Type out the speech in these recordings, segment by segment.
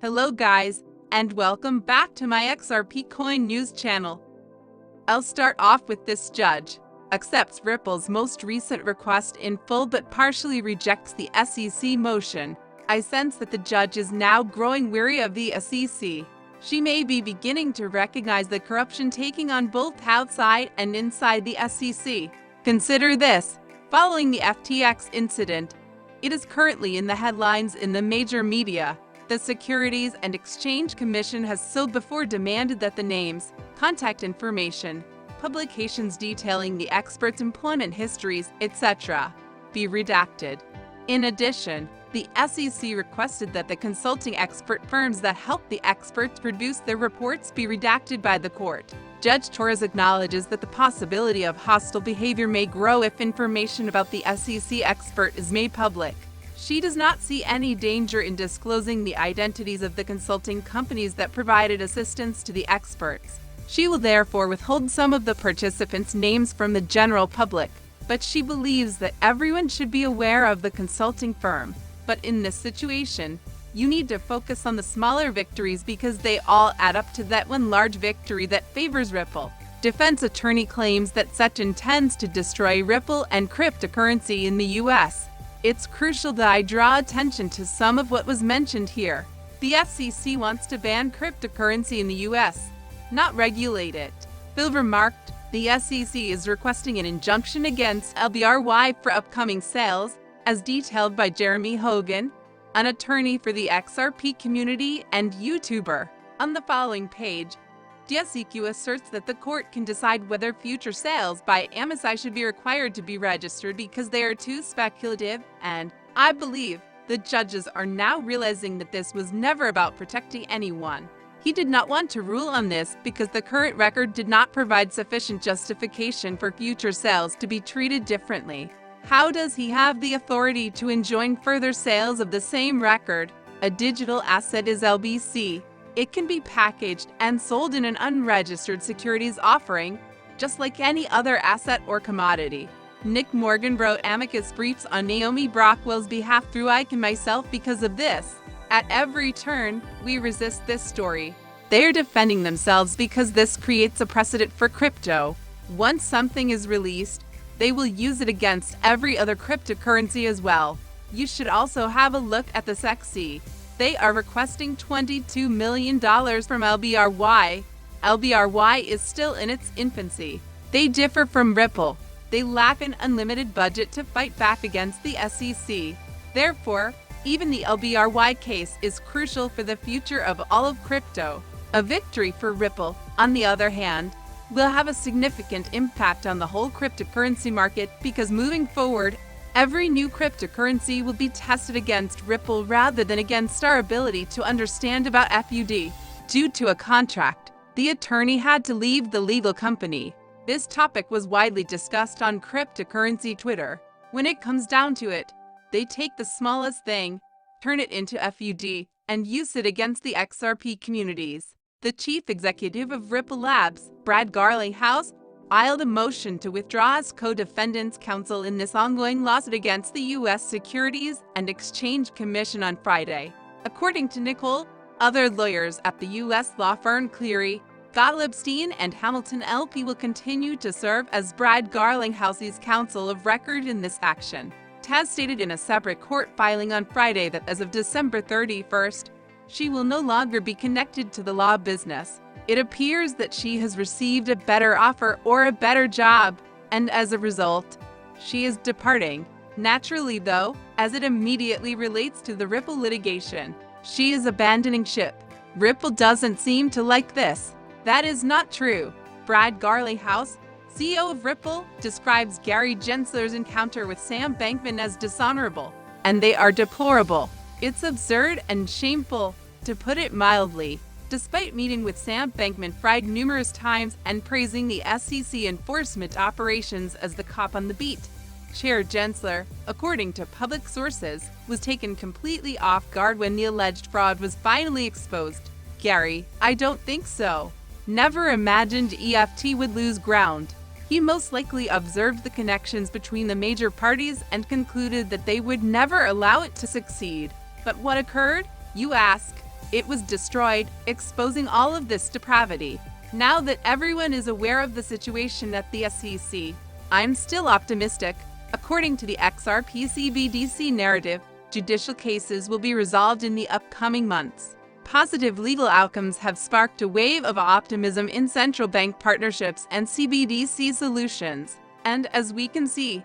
Hello guys, and welcome back to my XRP Coin News channel. I'll start off with this judge accepts Ripple's most recent request in full but partially rejects the SEC motion. I sense that the judge is now growing weary of the SEC. She may be beginning to recognize the corruption taking on both outside and inside the SEC. Consider this. Following the FTX incident, it is currently in the headlines in the major media. The Securities and Exchange Commission has so before demanded that the names, contact information, publications detailing the experts' employment histories, etc., be redacted. In addition, the SEC requested that the consulting expert firms that help the experts produce their reports be redacted by the court. Judge Torres acknowledges that the possibility of hostile behavior may grow if information about the SEC expert is made public. She does not see any danger in disclosing the identities of the consulting companies that provided assistance to the experts. She will therefore withhold some of the participants' names from the general public, but she believes that everyone should be aware of the consulting firm. But in this situation, you need to focus on the smaller victories because they all add up to that one large victory that favors Ripple. Defense attorney claims that such intends to destroy Ripple and cryptocurrency in the U.S. It's crucial that I draw attention to some of what was mentioned here. The SEC wants to ban cryptocurrency in the U.S., not regulate it. Phil remarked, the SEC is requesting an injunction against LBRY for upcoming sales, as detailed by Jeremy Hogan, an attorney for the XRP community and YouTuber. On the following page, the SEC asserts that the court can decide whether future sales by Amazon should be required to be registered because they are too speculative, and I believe the judges are now realizing that this was never about protecting anyone. He did not want to rule on this because the current record did not provide sufficient justification for future sales to be treated differently. How does he have the authority to enjoin further sales of the same record? A digital asset is LBC. It can be packaged and sold in an unregistered securities offering, just like any other asset or commodity. Nick Morgan wrote amicus briefs on Naomi Brockwell's behalf through Ike and myself because of this. At every turn, we resist this story. They are defending themselves because this creates a precedent for crypto. Once something is released, they will use it against every other cryptocurrency as well. You should also have a look at the SEC. They are requesting $22 million from LBRY. LBRY is still in its infancy. They differ from Ripple. They lack an unlimited budget to fight back against the SEC. Therefore, even the LBRY case is crucial for the future of all of crypto. A victory for Ripple, on the other hand, will have a significant impact on the whole cryptocurrency market because moving forward, every new cryptocurrency will be tested against Ripple rather than against our ability to understand about FUD. Due to a contract, the attorney had to leave the legal company. This topic was widely discussed on cryptocurrency Twitter. When it comes down to it, they take the smallest thing, turn it into FUD, and use it against the XRP communities. The chief executive of Ripple Labs, Brad Garlinghouse, filed a motion to withdraw as co-defendants counsel in this ongoing lawsuit against the U.S. Securities and Exchange Commission on Friday. According to Nicole, other lawyers at the U.S. law firm Cleary, Gottliebstein and Hamilton LP will continue to serve as Brad Garlinghouse's counsel of record in this action. Taz stated in a separate court filing on Friday that as of December 31st, she will no longer be connected to the law business. It appears that she has received a better offer or a better job, and as a result, she is departing. Naturally though, as it immediately relates to the Ripple litigation, she is abandoning ship. Ripple doesn't seem to like this. That is not true. Brad Garlinghouse, CEO of Ripple, describes Gary Gensler's encounter with Sam Bankman as dishonorable, and they are deplorable. It's absurd and shameful, to put it mildly. Despite meeting with Sam Bankman-Fried numerous times and praising the SEC enforcement operations as the cop on the beat, Chair Gensler, according to public sources, was taken completely off guard when the alleged fraud was finally exposed. Gary, I don't think so. Never imagined EFT would lose ground. He most likely observed the connections between the major parties and concluded that they would never allow it to succeed. But what occurred? You ask. It was destroyed, exposing all of this depravity. Now that everyone is aware of the situation at the SEC, I'm still optimistic. According to the XRP CBDC narrative, judicial cases will be resolved in the upcoming months. Positive legal outcomes have sparked a wave of optimism in central bank partnerships and CBDC solutions. And as we can see,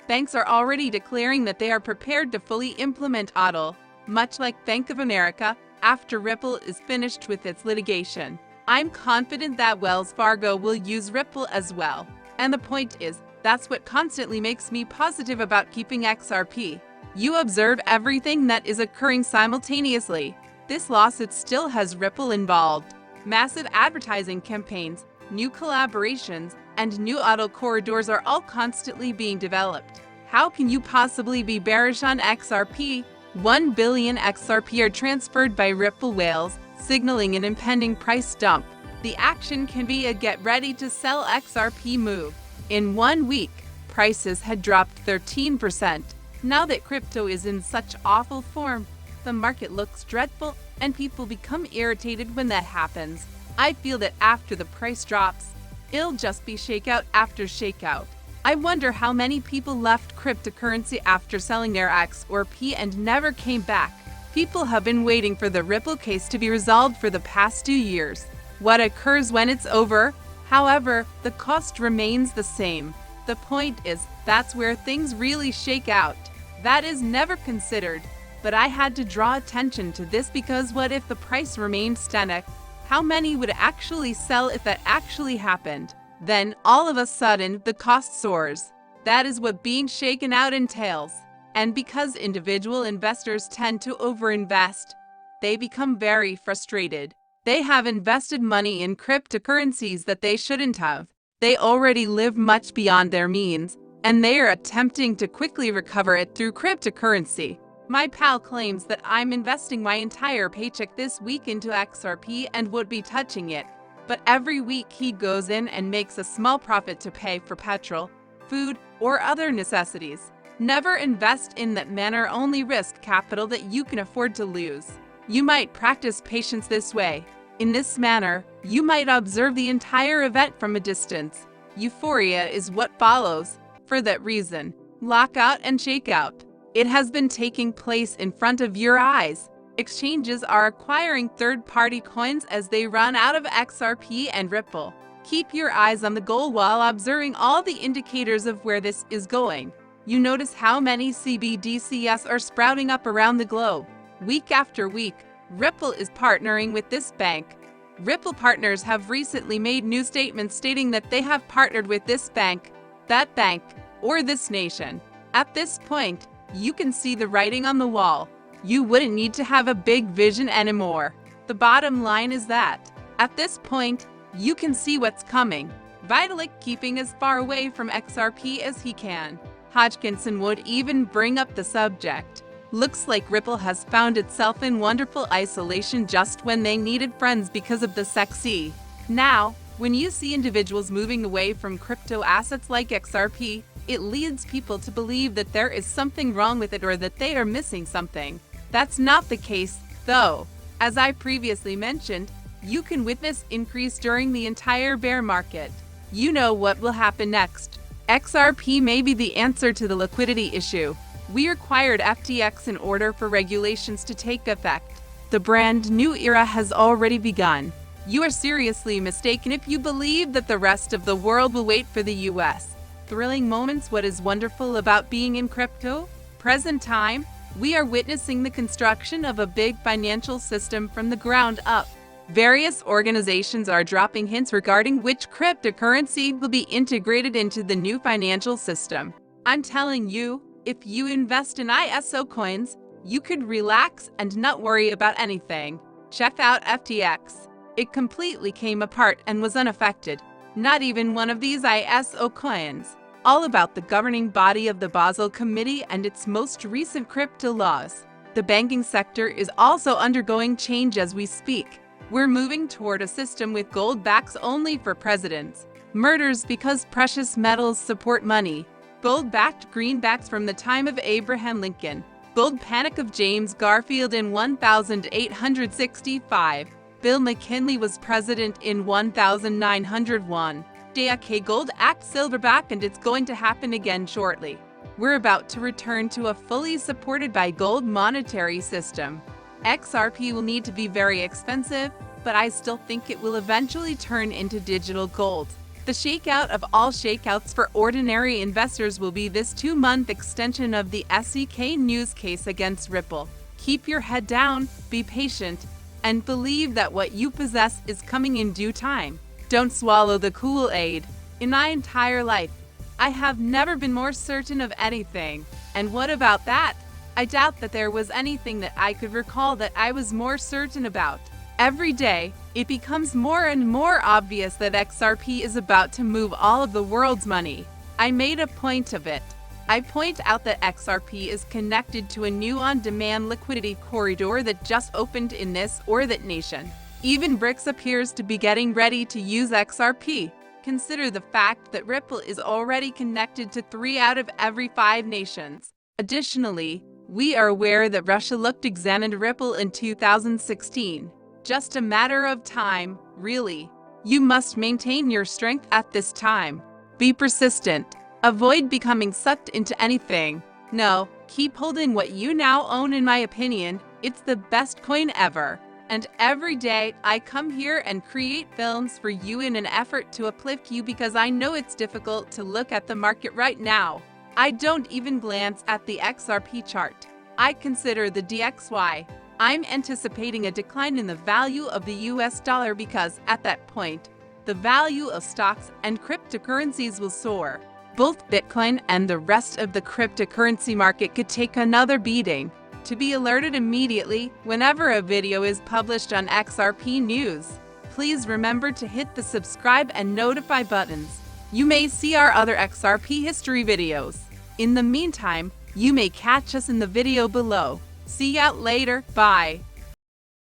banks are already declaring that they are prepared to fully implement volatile, much like Bank of America, after Ripple is finished with its litigation. I'm confident that Wells Fargo will use Ripple as well. And the point is, that's what constantly makes me positive about keeping XRP. You observe everything that is occurring simultaneously. This lawsuit still has Ripple involved. Massive advertising campaigns, new collaborations, and new auto corridors are all constantly being developed. How can you possibly be bearish on XRP? 1 billion XRP are transferred by Ripple whales, signaling an impending price dump. The action can be a get ready to sell XRP move. In 1 week, prices had dropped 13%. Now that crypto is in such awful form, the market looks dreadful and people become irritated when that happens. I feel that after the price drops, it'll just be shakeout after shakeout. I wonder how many people left cryptocurrency after selling their XRP and never came back. People have been waiting for the Ripple case to be resolved for the past 2 years. What occurs when it's over? However, the cost remains the same. The point is, that's where things really shake out. That is never considered. But I had to draw attention to this because what if the price remained static? How many would actually sell if that actually happened? Then, all of a sudden, the cost soars. That is what being shaken out entails. And because individual investors tend to overinvest, they become very frustrated. They have invested money in cryptocurrencies that they shouldn't have. They already live much beyond their means, and they are attempting to quickly recover it through cryptocurrency. My pal claims that I'm investing my entire paycheck this week into XRP and would be touching it. But every week he goes in and makes a small profit to pay for petrol, food, or other necessities. Never invest in that manner, only risk capital that you can afford to lose. You might practice patience this way. In this manner, you might observe the entire event from a distance. Euphoria is what follows. For that reason, lockout and shakeout. It has been taking place in front of your eyes. Exchanges are acquiring third-party coins as they run out of XRP and Ripple. Keep your eyes on the goal while observing all the indicators of where this is going. You notice how many CBDCs are sprouting up around the globe. Week after week, Ripple is partnering with this bank. Ripple partners have recently made new statements stating that they have partnered with this bank, that bank, or this nation. At this point, you can see the writing on the wall. You wouldn't need to have a big vision anymore. The bottom line is that, at this point, you can see what's coming. Vitalik keeping as far away from XRP as he can. Hodgkinson would even bring up the subject. Looks like Ripple has found itself in wonderful isolation just when they needed friends because of the sexy. Now, when you see individuals moving away from crypto assets like XRP, it leads people to believe that there is something wrong with it or that they are missing something. That's not the case, though. As I previously mentioned, you can witness increase during the entire bear market. You know what will happen next. XRP may be the answer to the liquidity issue. We required FTX in order for regulations to take effect. The brand new era has already begun. You are seriously mistaken if you believe that the rest of the world will wait for the US. Thrilling moments. What is wonderful about being in crypto? Present time, we are witnessing the construction of a big financial system from the ground up. Various organizations are dropping hints regarding which cryptocurrency will be integrated into the new financial system. I'm telling you, if you invest in ISO coins, you could relax and not worry about anything. Check out FTX. It completely came apart and was unaffected. Not even one of these ISO coins. All about the governing body of the Basel Committee and its most recent crypto laws. The banking sector is also undergoing change as we speak. We're moving toward a system with gold backs only for presidents. Murders because precious metals support money. Gold-backed greenbacks from the time of Abraham Lincoln. Gold panic of James Garfield in 1865. Bill McKinley was president in 1901. DAK Gold Act silverback, and it's going to happen again shortly. We're about to return to a fully supported by gold monetary system. XRP will need to be very expensive, but I still think it will eventually turn into digital gold. The shakeout of all shakeouts for ordinary investors will be this 2-month extension of the SEK news case against Ripple. Keep your head down, be patient, and believe that what you possess is coming in due time. Don't swallow the Kool-Aid. In my entire life, I have never been more certain of anything. And what about that? I doubt that there was anything that I could recall that I was more certain about. Every day, it becomes more and more obvious that XRP is about to move all of the world's money. I made a point of it. I point out that XRP is connected to a new on-demand liquidity corridor that just opened in this or that nation. Even BRICS appears to be getting ready to use XRP. Consider the fact that Ripple is already connected to 3 out of every 5 nations. Additionally, we are aware that Russia examined Ripple in 2016. Just a matter of time, really. You must maintain your strength at this time. Be persistent. Avoid becoming sucked into anything. No, keep holding what you now own. In my opinion, it's the best coin ever. And every day, I come here and create films for you in an effort to uplift you, because I know it's difficult to look at the market right now. I don't even glance at the XRP chart. I consider the DXY. I'm anticipating a decline in the value of the US dollar, because at that point, the value of stocks and cryptocurrencies will soar. Both Bitcoin and the rest of the cryptocurrency market could take another beating. To be alerted immediately whenever a video is published on XRP News, please remember to hit the subscribe and notify buttons. You may see our other XRP history videos. In the meantime, you may catch us in the video below. See you out later. Bye.